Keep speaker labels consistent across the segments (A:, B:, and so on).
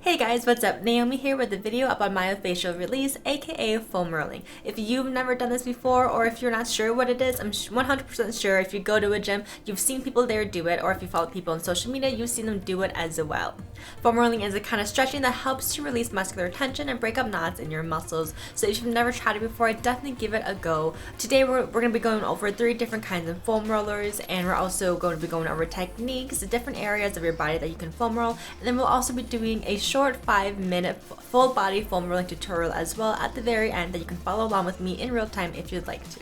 A: Hey guys, what's up? Naomi here with a video about myofascial release, aka foam rolling. If you've never done this before, or if you're not sure what it is, I'm 100% sure if you go to a gym, you've seen people there do it, or if you follow people on social media, you've seen them do it as well. Foam rolling is a kind of stretching that helps to release muscular tension and break up knots in your muscles. So if you've never tried it before, definitely give it a go. Today we're going to be going over 3 different kinds of foam rollers, and we're also going to be going over techniques, the different areas of your body that you can foam roll, and then we'll also be doing a short 5-minute full body foam rolling tutorial as well at the very end that you can follow along with me in real time if you'd like to.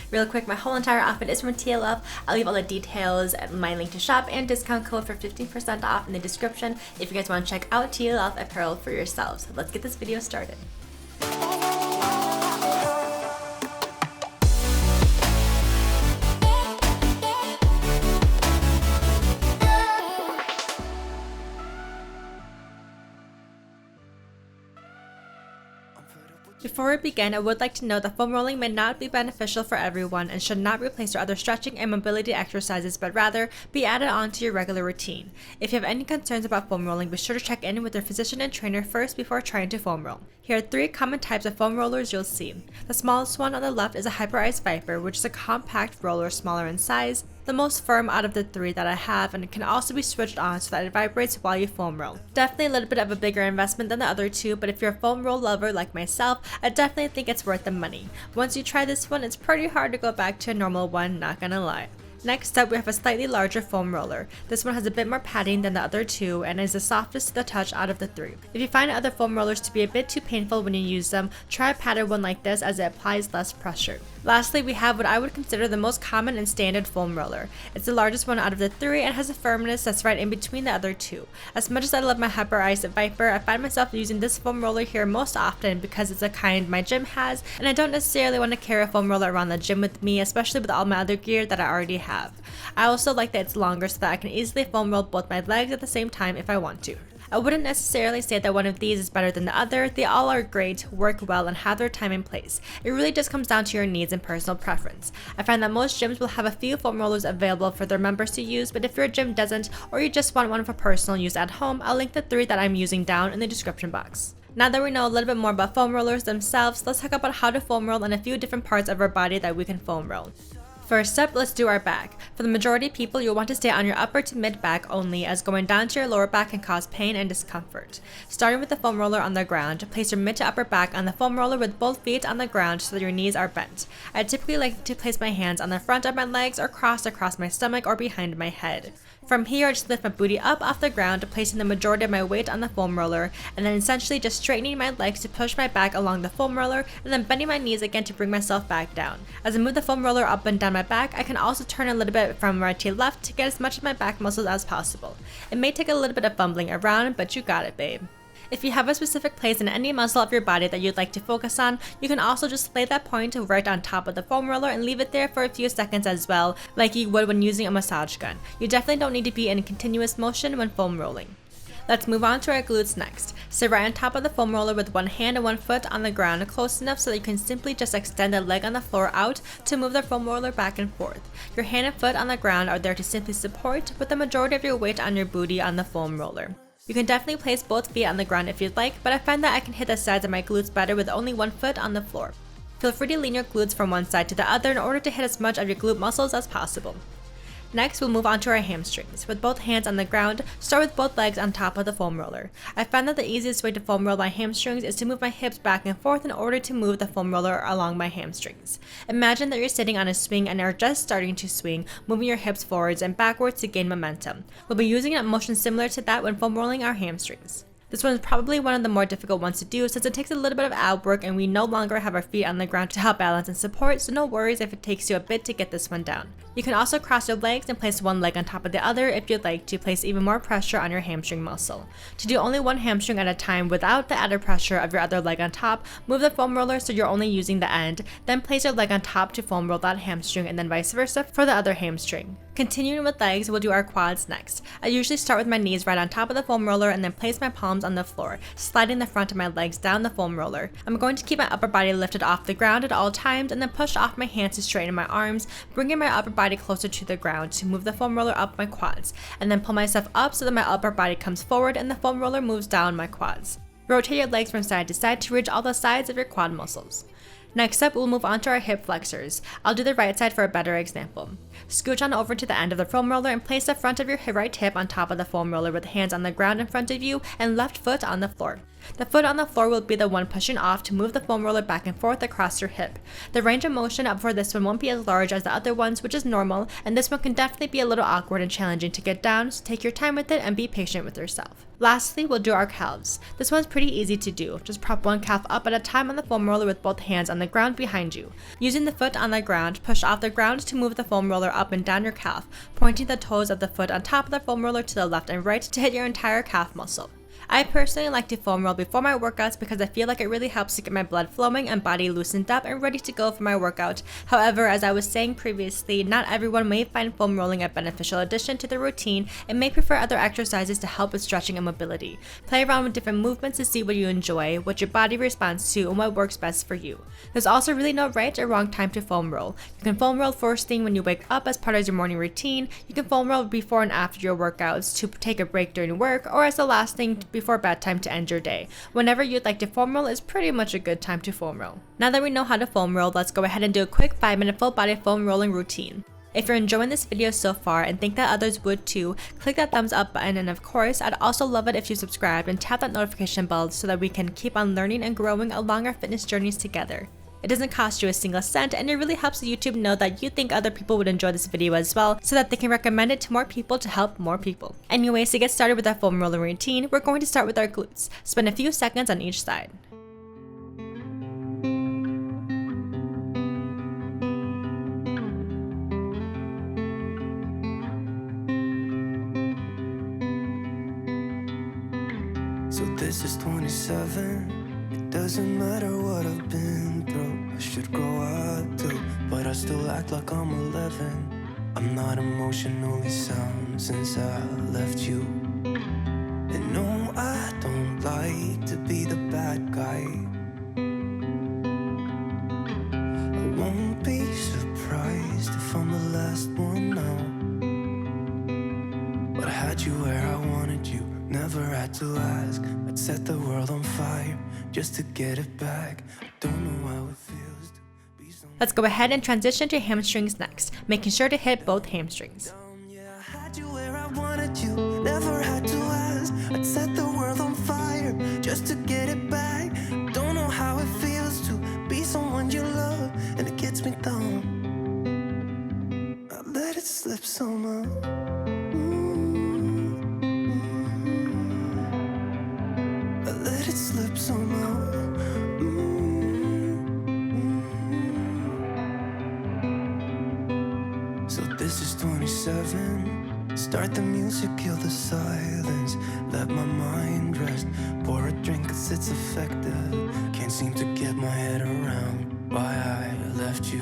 A: Real quick, my whole entire outfit is from TLF. I'll leave all the details and my link to shop and discount code for 15% off in the description if you guys want to check out TLF apparel for yourselves. Let's get this video started. Before we begin, I would like to note that foam rolling may not be beneficial for everyone and should not replace your other stretching and mobility exercises, but rather be added on to your regular routine. If you have any concerns about foam rolling, be sure to check in with your physician and trainer first before trying to foam roll. Here are 3 common types of foam rollers you'll see. The smallest one on the left is a Hyper-Ice Viper, which is a compact roller smaller in size, the most firm out of the 3 that I have, and it can also be switched on so that it vibrates while you foam roll. Definitely a little bit of a bigger investment than the other 2, but if you're a foam roll lover like myself, I definitely think it's worth the money. Once you try this one, it's pretty hard to go back to a normal one, not gonna lie. Next up, we have a slightly larger foam roller. This one has a bit more padding than the other 2 and is the softest to the touch out of the 3. If you find other foam rollers to be a bit too painful when you use them, try a padded one like this as it applies less pressure. Lastly, we have what I would consider the most common and standard foam roller. It's the largest one out of the 3 and has a firmness that's right in between the other 2. As much as I love my Hyper-Ice Viper, I find myself using this foam roller here most often because it's a kind my gym has, and I don't necessarily want to carry a foam roller around the gym with me, especially with all my other gear that I already have. I also like that it's longer so that I can easily foam roll both my legs at the same time if I want to. I wouldn't necessarily say that one of these is better than the other. They all are great, work well, and have their time and place. It really just comes down to your needs and personal preference. I find that most gyms will have a few foam rollers available for their members to use, but if your gym doesn't, or you just want one for personal use at home, I'll link the 3 that I'm using down in the description box. Now that we know a little bit more about foam rollers themselves, let's talk about how to foam roll and a few different parts of our body that we can foam roll. First up, let's do our back. For the majority of people, you'll want to stay on your upper to mid back only, as going down to your lower back can cause pain and discomfort. Starting with the foam roller on the ground, place your mid to upper back on the foam roller with both feet on the ground so that your knees are bent. I typically like to place my hands on the front of my legs or crossed across my stomach or behind my head. From here, I just lift my booty up off the ground, placing the majority of my weight on the foam roller, and then essentially just straightening my legs to push my back along the foam roller, and then bending my knees again to bring myself back down. As I move the foam roller up and down my back, I can also turn a little bit from right to left to get as much of my back muscles as possible. It may take a little bit of fumbling around, but you got it, babe. If you have a specific place in any muscle of your body that you'd like to focus on, you can also just lay that point right on top of the foam roller and leave it there for a few seconds as well, like you would when using a massage gun. You definitely don't need to be in continuous motion when foam rolling. Let's move on to our glutes next. Sit right on top of the foam roller with one hand and one foot on the ground close enough so that you can simply just extend a leg on the floor out to move the foam roller back and forth. Your hand and foot on the ground are there to simply support, with the majority of your weight on your booty on the foam roller. You can definitely place both feet on the ground if you'd like, but I find that I can hit the sides of my glutes better with only one foot on the floor. Feel free to lean your glutes from one side to the other in order to hit as much of your glute muscles as possible. Next, we'll move on to our hamstrings. With both hands on the ground, start with both legs on top of the foam roller. I find that the easiest way to foam roll my hamstrings is to move my hips back and forth in order to move the foam roller along my hamstrings. Imagine that you're sitting on a swing and are just starting to swing, moving your hips forwards and backwards to gain momentum. We'll be using a motion similar to that when foam rolling our hamstrings. This one is probably one of the more difficult ones to do since it takes a little bit of ab work and we no longer have our feet on the ground to help balance and support, so no worries if it takes you a bit to get this one down. You can also cross your legs and place one leg on top of the other if you'd like to place even more pressure on your hamstring muscle. To do only one hamstring at a time without the added pressure of your other leg on top, move the foam roller so you're only using the end, then place your leg on top to foam roll that hamstring and then vice versa for the other hamstring. Continuing with legs, we'll do our quads next. I usually start with my knees right on top of the foam roller and then place my palms on the floor, sliding the front of my legs down the foam roller. I'm going to keep my upper body lifted off the ground at all times and then push off my hands to straighten my arms, bringing my upper body closer to the ground to move the foam roller up my quads, and then pull myself up so that my upper body comes forward and the foam roller moves down my quads. Rotate your legs from side to side to reach all the sides of your quad muscles. Next up, we'll move on to our hip flexors. I'll do the right side for a better example. Scooch on over to the end of the foam roller and place the front of your right hip on top of the foam roller with hands on the ground in front of you and left foot on the floor. The foot on the floor will be the one pushing off to move the foam roller back and forth across your hip. The range of motion for this one won't be as large as the other ones, which is normal, and this one can definitely be a little awkward and challenging to get down, so take your time with it and be patient with yourself. Lastly, we'll do our calves. This one's pretty easy to do. Just prop one calf up at a time on the foam roller with both hands on the ground behind you. Using the foot on the ground, push off the ground to move the foam roller up and down your calf, pointing the toes of the foot on top of the foam roller to the left and right to hit your entire calf muscle. I personally like to foam roll before my workouts because I feel like it really helps to get my blood flowing and body loosened up and ready to go for my workout. However, as I was saying previously, not everyone may find foam rolling a beneficial addition to their routine and may prefer other exercises to help with stretching and mobility. Play around with different movements to see what you enjoy, what your body responds to, and what works best for you. There's also really no right or wrong time to foam roll. You can foam roll first thing when you wake up as part of your morning routine. You can foam roll before and after your workouts to take a break during work, or as the last thing before bedtime to end your day. Whenever you'd like to foam roll is pretty much a good time to foam roll. Now that we know how to foam roll, let's go ahead and do a quick 5-minute full body foam rolling routine. If you're enjoying this video so far and think that others would too, click that thumbs up button, and of course, I'd also love it if you subscribe and tap that notification bell so that we can keep on learning and growing along our fitness journeys together. It doesn't cost you a single cent, and it really helps YouTube know that you think other people would enjoy this video as well, so that they can recommend it to more people to help more people. Anyways, to get started with our foam roller routine, we're going to start with our glutes. Spend a few seconds on each side.
B: So this is 27. It doesn't matter what I've been through. I should grow up too, but I still act like I'm 11. I'm not emotionally sound since I left you. And no, I don't like to be the bad guy. I won't be surprised if I'm the last one now. But I had you where I wanted you, never had to ask. I'd set the world on fire just to get it back. I don't know how it feels to be so.
A: Let's go ahead and transition to hamstrings next, making sure to hit both hamstrings.
B: Yeah, I had you where I wanted you, never had to ask. I'd set the world on fire just to get it back. I don't know how it feels to be someone you love, and it gets me down. I let it slip somehow. I let it slip somehow. So this is 27. Start the music, kill the silence. Let my mind rest. Pour a drink cause it's effective. Can't seem to get my head around why I left you.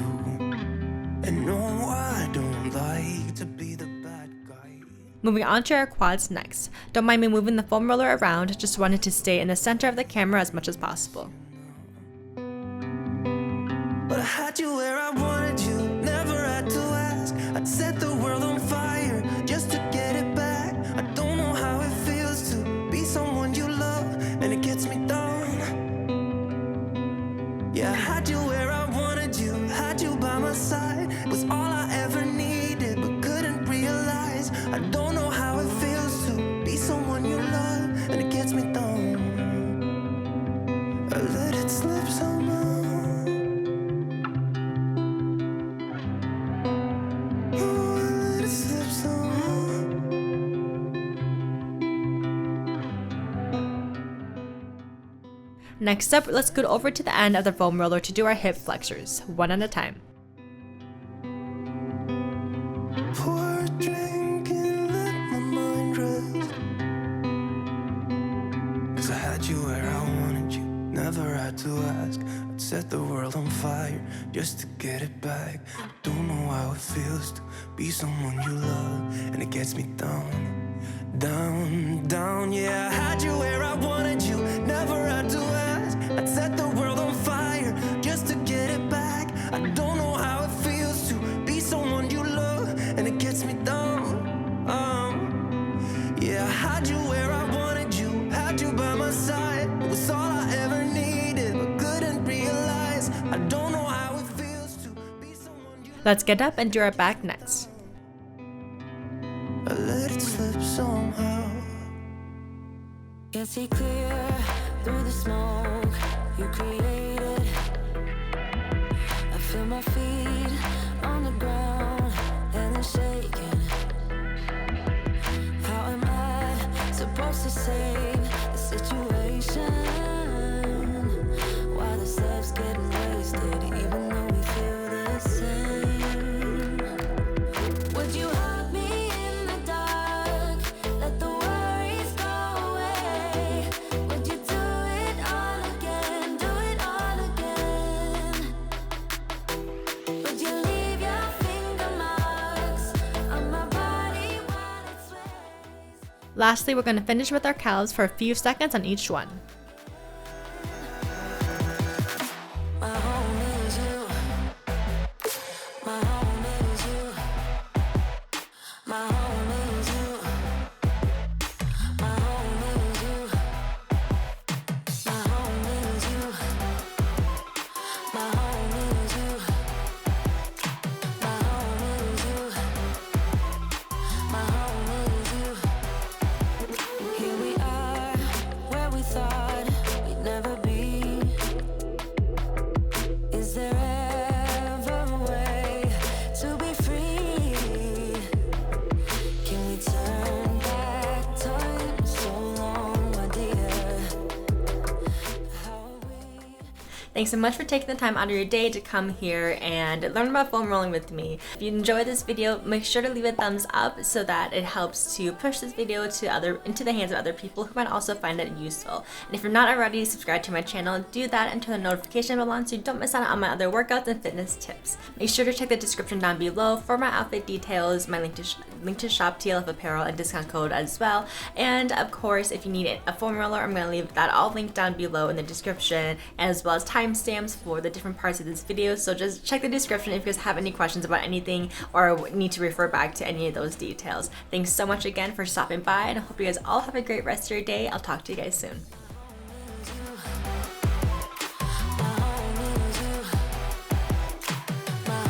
B: And no, I don't like to be the bad guy.
A: Moving on to our quads next. Don't mind me moving the foam roller around, just wanted to stay in the center of the camera as much as possible.
B: But I had you where I wanted you, never had to ask. I'd set the world on fire just to get it back. I don't know how it feels to be someone you love, and it gets me down. Yeah, I had you where I wanted you, had you by my side. It was all I ever needed, but couldn't realize. I don't know how it feels to be someone you love, and it gets me down. I let it slip somehow.
A: Next up, let's go over to the end of the foam roller to do our hip flexors, one at a time.
B: Pour a drink and let my mind rest. Cause I had you where I wanted you, never never had to ask. I'd set the world on fire just to get it back. I don't know how it feels to be someone you love, and it gets me down, down, down. Yeah, I had you where I wanted you, never had to ask. I'd set the world on fire just to get it back. I don't know how it feels to be someone you love, and it gets me down. Yeah, I had you where I wanted you, had you by my side. It was all I ever needed, but couldn't realize. I don't know how it feels to be someone you love.
A: Let's get up and do our back next.
B: I let it slip somehow.
C: Can't see clear through the smoke you created. I feel my feet on the ground and they're shaking. How am I supposed to save the situation? Why the steps getting wasted even though we feel the same? Would you hug me in the dark? Let the worries go away. Would you do it all again? Do it all again? Would you leave your finger marks on my body while it sways?
A: Lastly, we're going to finish with our calves for a few seconds on each one.
C: My home is you. My home is you. My home is you. My home is you. My home is you. My home is you. My home is you. My home is you. Here we are, where we thought we'd never be. Is there ever a way to be free? Can we turn back time so long, my dear? How we
A: Thanks so much for taking the time out of your day to come here and learn about foam rolling with me. If you enjoyed this video, make sure to leave a thumbs up so that it helps to push this video to into the hands of other people who might also find it useful. And if you're not already subscribed to my channel, do that and turn the notification bell on so you don't miss out on my other workouts and fitness tips. Make sure to check the description down below for my outfit details, my link to shop TLF apparel and discount code as well. And of course, if you need a foam roller, I'm going to leave that all linked down below in the description, as well as timestamps for the different parts of this video. So just check the description if you guys have any questions about anything or need to refer back to any of those details. Thanks so much again for stopping by, and I hope you guys all have a great rest of your day. I'll talk to you guys soon.